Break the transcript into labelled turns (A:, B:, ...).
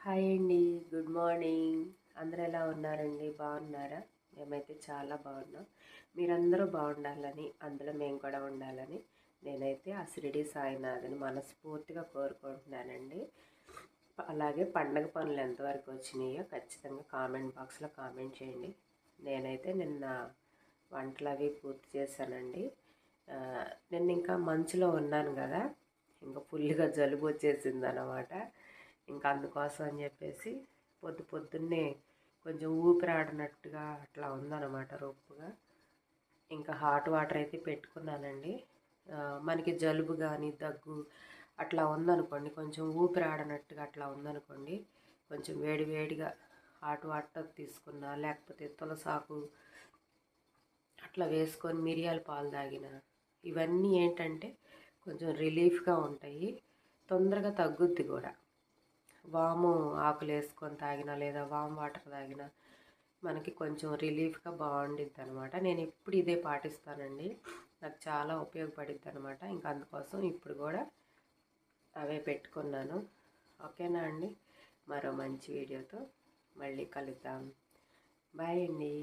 A: Hi అండి, good morning. అందరూ ఎలా ఉన్నారండి? బాగున్నారా? మేమైతే చాలా బాగున్నాం. మీరందరూ బాగుండాలని, అందులో మేము కూడా ఉండాలని నేనైతే ఆ షిరిడి సాయినాథుని మనస్ఫూర్తిగా కోరుకుంటున్నానండి. అలాగే పండగ పనులు ఎంతవరకు వచ్చినాయో ఖచ్చితంగా కామెంట్ బాక్స్లో కామెంట్ చేయండి. నేనైతే నిన్న వంటలు అవి పూర్తి చేశానండి. నిన్న ఇంకా మంచులో ఉన్నాను కదా, ఇంకా ఫుల్గా జలుబు వచ్చేసింది అన్నమాట. ఇంకా అందుకోసం అని చెప్పేసి పొద్దున్నే కొంచెం ఊపిరాడినట్టుగా అట్లా ఉందన్నమాట రొప్పుగా. ఇంకా హాట్ వాటర్ అయితే పెట్టుకున్నానండి. మనకి జలుబు కానీ దగ్గు అట్లా ఉందనుకోండి, కొంచెం ఊపిరాడనట్టుగా అట్లా ఉందనుకోండి, కొంచెం వేడిగా హాట్ వాటర్ తీసుకున్నా, లేకపోతే తులసాకు అట్లా వేసుకొని మిరియాల పాలు తాగిన, ఇవన్నీ ఏంటంటే కొంచెం రిలీఫ్గా ఉంటాయి, తొందరగా తగ్గుద్ది కూడా. వాము ఆకులు వేసుకొని తాగినా లేదా వామ్ వాటర్ తాగినా మనకి కొంచెం రిలీఫ్గా బాగుండిద్ది అనమాట. నేను ఎప్పుడు ఇదే పాటిస్తానండి, నాకు చాలా ఉపయోగపడిద్ది అనమాట. ఇంకా అందుకోసం ఇప్పుడు కూడా అవే పెట్టుకున్నాను. ఓకేనా అండి, మరో మంచి వీడియోతో మళ్ళీ కలుద్దాం. బాయ్ అండి.